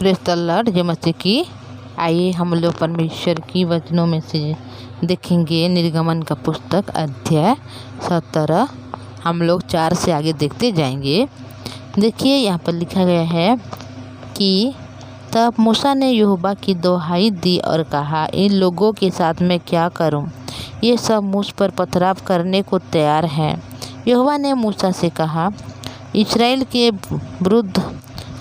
Praise the Lord जय मसीह की। आइए हम लोग परमेश्वर की वचनों में से देखेंगे निर्गमन का पुस्तक अध्याय 17। हम लोग 4 से आगे देखते जाएंगे। देखिए यहाँ पर लिखा गया है कि तब मूसा ने यहोवा की दुहाई दी और कहा, इन लोगों के साथ मैं क्या करूं? ये सब मुझ पर पथराव करने को तैयार हैं। यहोवा ने मूसा से कहा, इस्राएल के वृद्ध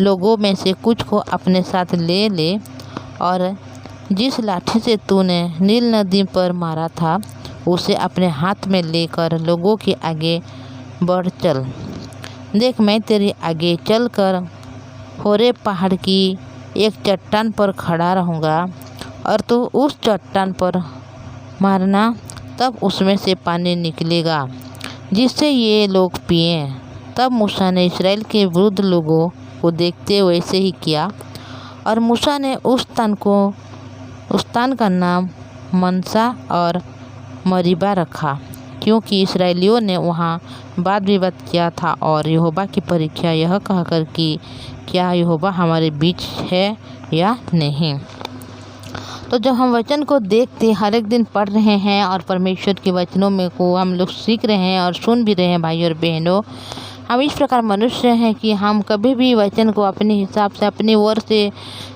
लोगों में से कुछ को अपने साथ ले ले और जिस लाठी से तूने नील नदी पर मारा था उसे अपने हाथ में लेकर लोगों के आगे बढ़ चल। देख, मैं तेरे आगे चलकर होरेब पहाड़ की एक चट्टान पर खड़ा रहूँगा और तू उस चट्टान पर मारना, तब उसमें से पानी निकलेगा जिससे ये लोग पिएं। तब मूसा ने इस्राएल के वृद्ध लोगों को देखते वैसे ही किया और मूसा ने उस स्थान का नाम मनसा और मरीबा रखा, क्योंकि इस्राएलियों ने वहाँ वाद विवाद किया था और यहोवा की परीक्षा यह कहकर कि क्या यहोवा हमारे बीच है या नहीं। तो जब हम वचन को देखते हर एक दिन पढ़ रहे हैं और परमेश्वर के वचनों में को हम लोग सीख रहे हैं और सुन भी रहे हैं भाई और बहनों, हम इस प्रकार मनुष्य हैं कि हम कभी भी वचन को अपने हिसाब से अपनी ओर से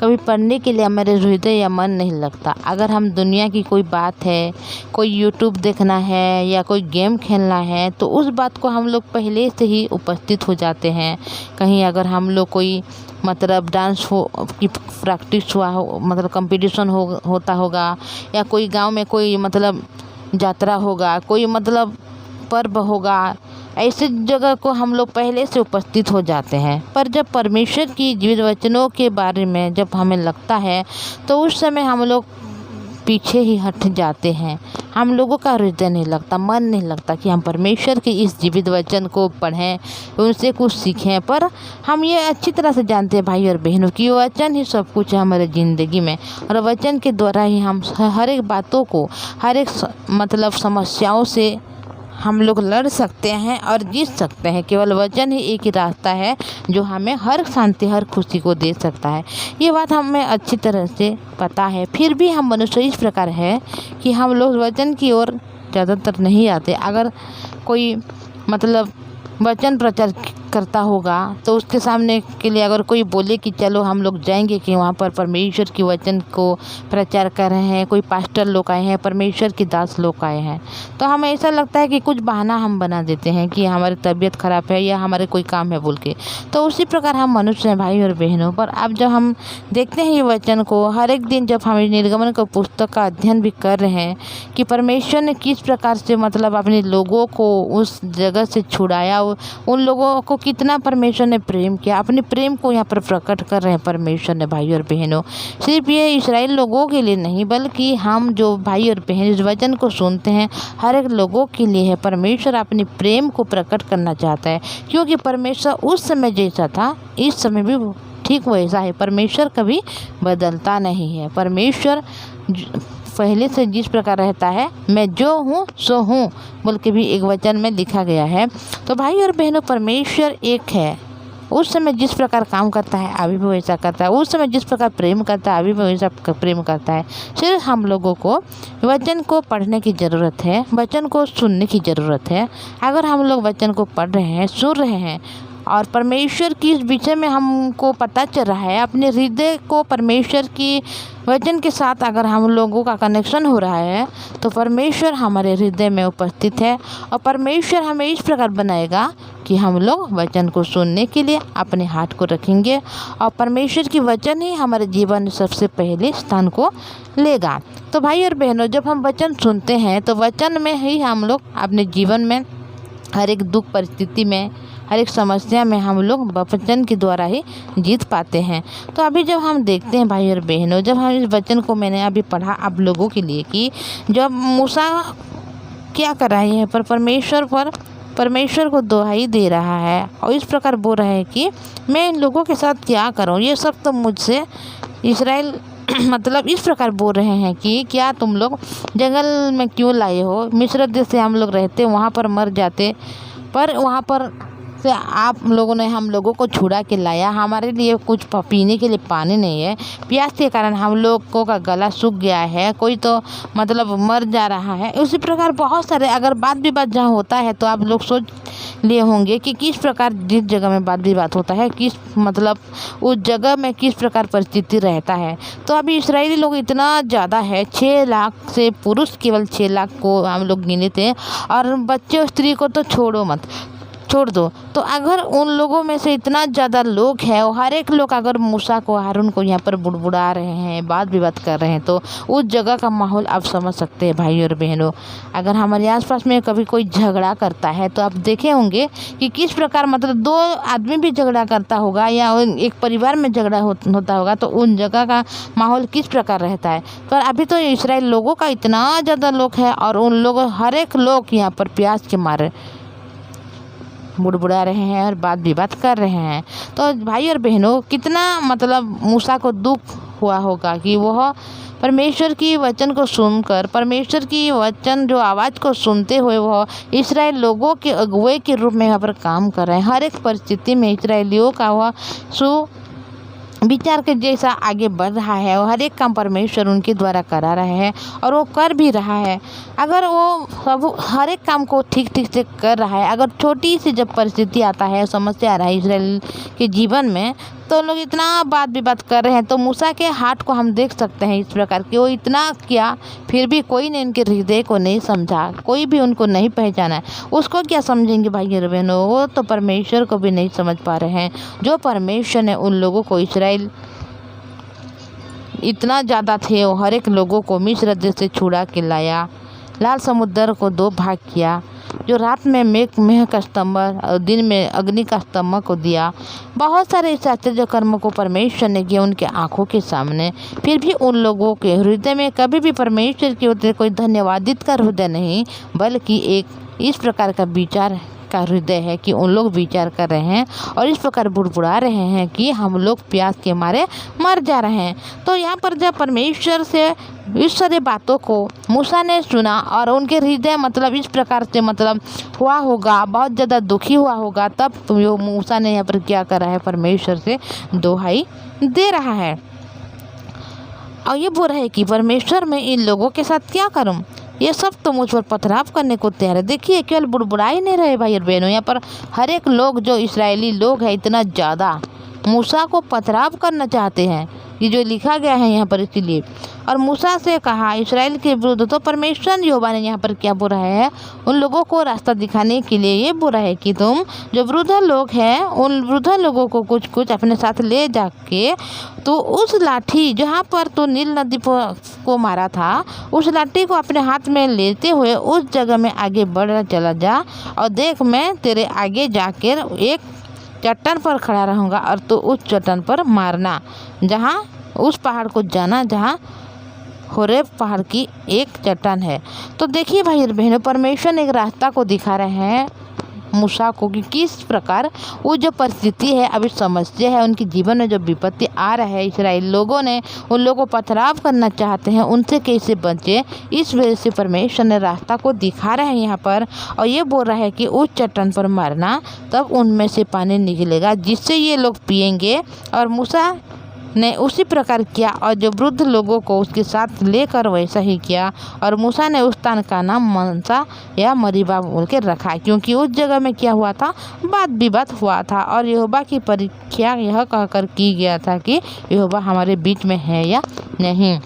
कभी पढ़ने के लिए हमारे हृदय या मन नहीं लगता। अगर हम दुनिया की कोई बात है, कोई यूट्यूब देखना है या कोई गेम खेलना है, तो उस बात को हम लोग पहले से ही उपस्थित हो जाते हैं। कहीं अगर हम लोग कोई डांस की प्रैक्टिस हुआ हो, कंपटीशन होता होगा, या कोई गांव में कोई यात्रा होगा, कोई पर्व होगा, ऐसे जगह को हम लोग पहले से उपस्थित हो जाते हैं। पर जब परमेश्वर की जीवित वचनों के बारे में जब हमें लगता है तो उस समय हम लोग पीछे ही हट जाते हैं। हम लोगों का हृदय नहीं लगता, मन नहीं लगता कि हम परमेश्वर के इस जीवित वचन को पढ़ें, उनसे कुछ सीखें। पर हम ये अच्छी तरह से जानते हैं भाई और बहनों कि वचन ही सब कुछ है हमारे ज़िंदगी में, और वचन के द्वारा ही हम हर एक बातों को, हर एक समस्याओं से हम लोग लड़ सकते हैं और जीत सकते हैं। केवल वचन ही एक ही रास्ता है जो हमें हर शांति, हर खुशी को दे सकता है। ये बात हमें अच्छी तरह से पता है। फिर भी हम मनुष्य इस प्रकार है कि हम लोग वचन की ओर ज़्यादातर नहीं आते। अगर कोई वचन प्रचार करता होगा तो उसके सामने के लिए अगर कोई बोले कि चलो हम लोग जाएंगे कि वहाँ पर परमेश्वर की वचन को प्रचार कर रहे हैं, कोई पास्टर लोग आए हैं, परमेश्वर की दास लोग आए हैं, तो हमें ऐसा लगता है कि कुछ बहाना हम बना देते हैं कि हमारी तबीयत ख़राब है या हमारे कोई काम है बोल के। तो उसी प्रकार हम मनुष्य हैं भाई और बहनों। पर अब जब हम देखते हैं ये वचन को हर एक दिन, जब हम निर्गमन का पुस्तक का अध्ययन भी कर रहे हैं कि परमेश्वर ने किस प्रकार से अपने लोगों को उस जगह से छुड़ाया, उन लोगों को कितना परमेश्वर ने प्रेम किया, अपने प्रेम को यहाँ पर प्रकट कर रहे हैं परमेश्वर ने भाई और बहनों। सिर्फ ये इस्राएल लोगों के लिए नहीं, बल्कि हम जो भाई और बहन इस वचन को सुनते हैं हर एक लोगों के लिए है। परमेश्वर अपने प्रेम को प्रकट करना चाहता है, क्योंकि परमेश्वर उस समय जैसा था इस समय भी ठीक वैसा है। परमेश्वर कभी बदलता नहीं है। परमेश्वर पहले से जिस प्रकार रहता है, मैं जो हूँ सो हूँ बोल के भी एक वचन में लिखा गया है। तो भाई और बहनों, परमेश्वर एक है। उस समय जिस प्रकार काम करता है अभी भी वैसा करता है, उस समय जिस प्रकार प्रेम करता है अभी भी वैसा प्रेम करता है। सिर्फ हम लोगों को वचन को पढ़ने की ज़रूरत है, वचन को सुनने की ज़रूरत है। अगर हम लोग वचन को पढ़ रहे हैं, सुन रहे हैं और परमेश्वर की इस विषय में हमको पता चल रहा है, अपने हृदय को परमेश्वर की वचन के साथ अगर हम लोगों का कनेक्शन हो रहा है, तो परमेश्वर हमारे हृदय में उपस्थित है। और परमेश्वर हमें इस प्रकार बनाएगा कि हम लोग वचन को सुनने के लिए अपने हाथ को रखेंगे और परमेश्वर की वचन ही हमारे जीवन में सबसे पहले स्थान को लेगा। तो भाई और बहनों, जब हम वचन सुनते हैं तो वचन में ही हम लोग अपने जीवन में हर एक दुख परिस्थिति में, हर एक समस्या में हम लोग वचन के द्वारा ही जीत पाते हैं। तो अभी जब हम देखते हैं भाई और बहनों, जब हम इस वचन को मैंने अभी पढ़ा आप लोगों के लिए कि जब मूसा क्या कर रहे हैं, पर परमेश्वर को दुहाई दे रहा है और इस प्रकार बोल रहा है कि मैं इन लोगों के साथ क्या करूं, ये सब तो मुझसे इस्राएल इस प्रकार बोल रहे हैं कि क्या तुम लोग जंगल में क्यों लाए हो? मिस्र देश से हम लोग रहते, वहाँ पर मर जाते, पर वहाँ पर से आप लोगों ने हम लोगों को छुड़ा के लाया। हमारे लिए कुछ पीने के लिए पानी नहीं है। प्यास के कारण हम लोगों का गला सूख गया है, कोई तो मतलब मर जा रहा है। उसी प्रकार बहुत सारे अगर बात विवाद जहाँ होता है तो आप लोग सोच लिए होंगे कि किस प्रकार जिस जगह में बात विवाद होता है किस मतलब उस जगह में किस प्रकार परिस्थिति रहता है। तो अभी इजरायली लोग इतना ज़्यादा है, 6 लाख से पुरुष केवल 6 लाख को हम लोग गिने थे, और बच्चे और स्त्री को तो छोड़ दो। तो अगर उन लोगों में से इतना ज़्यादा लोग हैं और हर एक लोग अगर मूसा को हारून को यहाँ पर बुड़बुड़ा रहे हैं, बात विवाद कर रहे हैं, तो उस जगह का माहौल आप समझ सकते हैं भाई और बहनों। अगर हमारे आसपास में कभी कोई झगड़ा करता है तो आप देखे होंगे कि किस प्रकार मतलब 2 आदमी भी झगड़ा करता होगा या एक परिवार में झगड़ा होता होगा तो उन जगह का माहौल किस प्रकार रहता है। पर अभी तो इजराइल लोगों का इतना ज़्यादा लोग है और उन लोग हर एक लोग यहाँ पर प्यास के मारे बुड़बुड़ा रहे हैं और बात विवाद कर रहे हैं। तो भाई और बहनों कितना मतलब मूसा को दुख हुआ होगा कि वह परमेश्वर की वचन को सुनकर, परमेश्वर की वचन जो आवाज़ को सुनते हुए वह इस्राएल लोगों के अगुवे के रूप में यहाँ पर काम कर रहे हैं। हर एक परिस्थिति में इस्राएलियों का वह विचार के जैसा आगे बढ़ रहा है और हर एक काम परमेश्वर उनके द्वारा करा रहा है और वो कर भी रहा है। अगर वो सब हर एक काम को ठीक से कर रहा है, अगर छोटी सी जब परिस्थिति आता है, समस्या आ रहा है इजराइल के जीवन में, तो लोग इतना बात विवाद कर रहे हैं। तो मूसा के हाथ को हम देख सकते हैं इस प्रकार कि वो इतना किया फिर भी कोई ने इनके हृदय को नहीं समझा, कोई भी उनको नहीं पहचाना है। उसको क्या समझेंगे भाई और बहनों, वो तो परमेश्वर को भी नहीं समझ पा रहे हैं। जो परमेश्वर ने उन लोगों को इस्राएल इतना ज़्यादा थे वो हर एक लोगों को मिस्र देश से छुड़ा के लाया, लाल समुद्र को 2 भाग किया, जो रात में मेघ का स्तंभ और दिन में अग्नि का स्तंभ को दिया। बहुत सारे ऐसे आश्चर्य कर्म को परमेश्वर ने किया उनके आंखों के सामने। फिर भी उन लोगों के हृदय में कभी भी परमेश्वर के होते कोई धन्यवादित का हृदय नहीं, बल्कि एक इस प्रकार का विचार का हृदय है कि उन लोग विचार कर रहे हैं और इस प्रकार बुड़बुड़ा रहे हैं कि हम लोग प्यास के मारे मर जा रहे हैं। तो यहाँ पर जब परमेश्वर से इस सारे बातों को मूसा ने सुना और उनके हृदय मतलब इस प्रकार से मतलब हुआ होगा, बहुत ज़्यादा दुखी हुआ होगा, तब तो मूसा ने यहाँ पर क्या करा है, परमेश्वर से दोहाई दे रहा है और ये बोल रहा है कि परमेश्वर मैं इन लोगों के साथ क्या करूँ, ये सब तो मुझ पर पथराव करने को तैयार है। देखिए केवल बुड़बुड़ा ही नहीं रहे भाई और बहनों, यहाँ पर हर एक लोग जो इस्राएली लोग हैं इतना ज़्यादा मूसा को पथराव करना चाहते हैं, ये जो लिखा गया है यहाँ पर इसीलिए। और मूसा से कहा इस्राएल के विरुद्ध, तो परमेश्वर यहोवा ने यहाँ पर क्या बोला है, उन लोगों को रास्ता दिखाने के लिए ये बोला है कि तुम जो वृद्ध लोग हैं उन वृद्ध लोगों को कुछ अपने साथ ले जाके तो उस लाठी जहाँ पर तो नील नदी को मारा था उस लाठी को अपने हाथ में लेते हुए उस जगह में आगे बढ़ चला जा और देख मैं तेरे आगे जाकर एक चट्टान पर खड़ा रहूँगा और तो उस चट्टान पर मारना, जहाँ उस पहाड़ को जाना जहाँ होरेब पहाड़ की एक चट्टान है। तो देखिए भाई और बहनों, परमेश्वर ने एक रास्ता को दिखा रहे हैं मूसा को कि किस प्रकार वो जो परिस्थिति है, अभी समस्या है, उनके जीवन में जो विपत्ति आ रहा है, इस्राएल लोगों ने उन लोगों को पथराव करना चाहते हैं, उनसे कैसे बचे। इस वजह से परमेश्वर ने रास्ता को दिखा रहे हैं यहाँ पर और ये बोल रहा है कि उस चट्टान पर मारना, तब उनमें से पानी निकलेगा जिससे ये लोग पिएंगे। और मूसा ने उसी प्रकार किया और जो वृद्ध लोगों को उसके साथ लेकर वैसा ही किया। और मूसा ने उस स्थान का नाम मनसा या मरीबा बोल के रखा, क्योंकि उस जगह में क्या हुआ था, वाद विवाद हुआ था और यहोवा की परीक्षा यह कहकर की गया था कि यहोवा हमारे बीच में है या नहीं।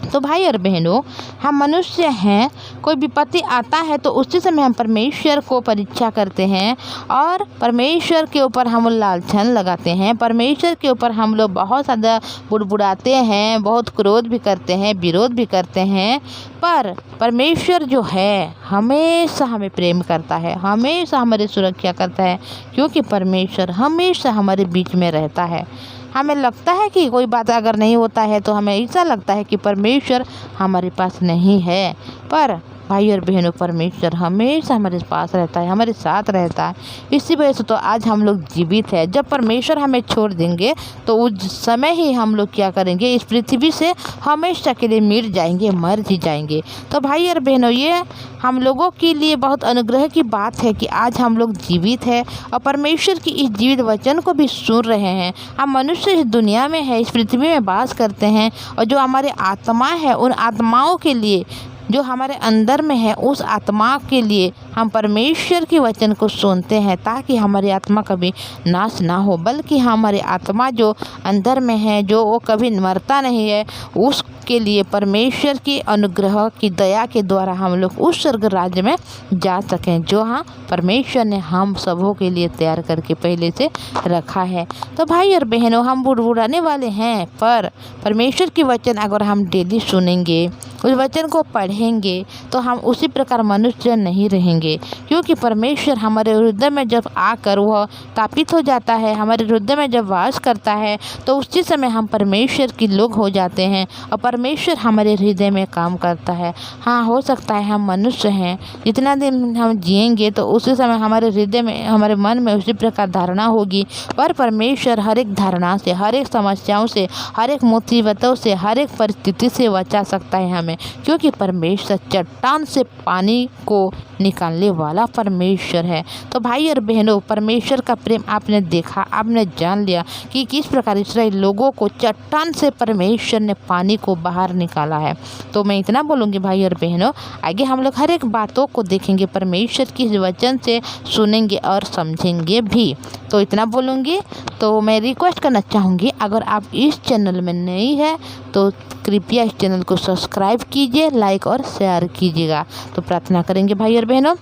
तो भाई और बहनों, हम मनुष्य हैं, कोई विपत्ति आता है तो उसी समय हम परमेश्वर को परीक्षा करते हैं और परमेश्वर के ऊपर हम लालछन लगाते हैं, परमेश्वर के ऊपर हम लोग बहुत ज़्यादा बुड़बुड़ाते हैं, बहुत क्रोध भी करते हैं, विरोध भी करते हैं। पर परमेश्वर जो है हमेशा हमें प्रेम करता है, हमेशा हमारी सुरक्षा करता है, क्योंकि परमेश्वर हमेशा हमारे बीच में रहता है। हमें लगता है कि कोई बात अगर नहीं होता है तो हमें ऐसा लगता है कि परमेश्वर हमारे पास नहीं है, पर भाई और बहनों, परमेश्वर हमेशा हमारे पास रहता है, हमारे साथ रहता है। इसी वजह से तो आज हम लोग जीवित है। जब परमेश्वर हमें छोड़ देंगे तो उस समय ही हम लोग क्या करेंगे, इस पृथ्वी से हमेशा के लिए मिट जाएंगे, मर ही जाएंगे। तो भाई और बहनों, ये हम लोगों के लिए बहुत अनुग्रह की बात है कि आज हम लोग जीवित है और परमेश्वर की इस जीवित वचन को भी सुन रहे हैं। हम मनुष्य इस दुनिया में है, इस पृथ्वी में वास करते हैं और जो हमारे आत्मा है, उन आत्माओं के लिए जो हमारे अंदर में है, उस आत्मा के लिए हम परमेश्वर के वचन को सुनते हैं ताकि हमारी आत्मा कभी नाश ना हो, बल्कि हमारी आत्मा जो अंदर में है, जो वो कभी मरता नहीं है, उसके लिए परमेश्वर की अनुग्रह की दया के द्वारा हम लोग उस स्वर्ग राज्य में जा सकें जो परमेश्वर ने हम सबों के लिए तैयार करके पहले से रखा है। तो भाई और बहनों, हम बुड़बुड़ाने वाले हैं, पर परमेश्वर की वचन अगर हम डेली सुनेंगे, उस वचन को पढ़ेंगे, तो हम उसी प्रकार मनुष्य नहीं रहेंगे, क्योंकि परमेश्वर हमारे हृदय में जब आकर वह स्थापित हो जाता है, हमारे हृदय में जब वास करता है, तो उसी समय हम परमेश्वर के लोग हो जाते हैं और परमेश्वर हमारे हृदय में काम करता है। हाँ, हो सकता है हम मनुष्य हैं, जितना दिन हम जिएंगे तो उसी समय हमारे हृदय में, हमारे मन में उसी प्रकार धारणा होगी, पर परमेश्वर हर एक धारणा से, हर एक समस्याओं से, हर एक मुसीबतों से, हर एक परिस्थिति से बचा सकता है हमें, क्योंकि परमेश्वर चट्टान से पानी को निकालने वाला परमेश्वर है। तो भाई और बहनों, परमेश्वर का प्रेम आपने देखा, आपने जान लिया कि किस प्रकार इस्राएल लोगों को चट्टान से परमेश्वर ने पानी को बाहर निकाला है। तो मैं इतना बोलूँगी भाई और बहनों, आगे हम लोग हर एक बातों को देखेंगे, परमेश्वर की वचन से सुनेंगे और समझेंगे भी। तो इतना बोलूँगी। तो मैं रिक्वेस्ट करना चाहूँगी, अगर आप इस चैनल में नई है तो कृपया इस चैनल को सब्सक्राइब कीजिए, लाइक और शेयर कीजिएगा। तो प्रार्थना करेंगे भाई और बहनों,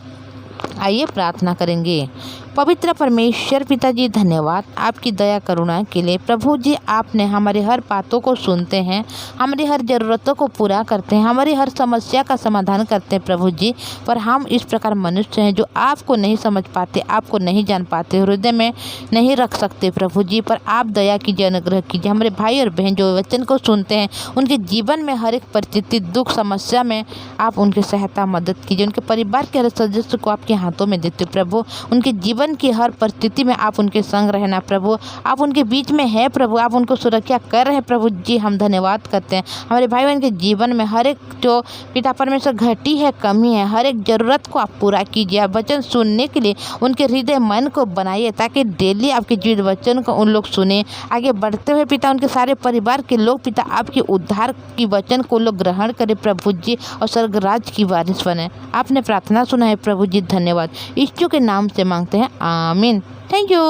आइए प्रार्थना करेंगे। पवित्र परमेश्वर पिताजी, धन्यवाद आपकी दया करुणा के लिए। प्रभु जी, आपने हमारी हर बातों को सुनते हैं, हमारी हर ज़रूरतों को पूरा करते हैं, हमारी हर समस्या का समाधान करते हैं प्रभु जी। पर हम इस प्रकार मनुष्य हैं जो आपको नहीं समझ पाते, आपको नहीं जान पाते, हृदय में नहीं रख सकते प्रभु जी। पर आप दया कीजिए, अनुग्रह कीजिए। हमारे भाई और बहन जो वचन को सुनते हैं, उनके जीवन में हर एक परिस्थिति, दुख, समस्या में आप उनकी सहायता मदद कीजिए। उनके परिवार के हर सदस्य को आपके हाथों में देते प्रभु। उनके जीवन की हर परिस्थिति में आप उनके संग रहना प्रभु। आप उनके बीच में है प्रभु, आप उनको सुरक्षा कर रहे हैं प्रभु जी। हम धन्यवाद करते हैं। हमारे भाई बहन के जीवन में हर एक जो पिता परमेश्वर घटी है, कमी है, हर एक ज़रूरत को आप पूरा कीजिए। आप वचन सुनने के लिए उनके हृदय मन को बनाइए ताकि डेली आपके जीवित वचन को उन लोग सुने। आगे बढ़ते हुए पिता, उनके सारे परिवार के लोग पिता आपके उद्धार की वचन को लोग ग्रहण करें प्रभु जी और स्वर्ग राज्य की वारिस बने। आपने प्रार्थना सुना है प्रभु जी, धन्यवाद। यीशु के नाम से मांगते हैं, आमीन। Thank you.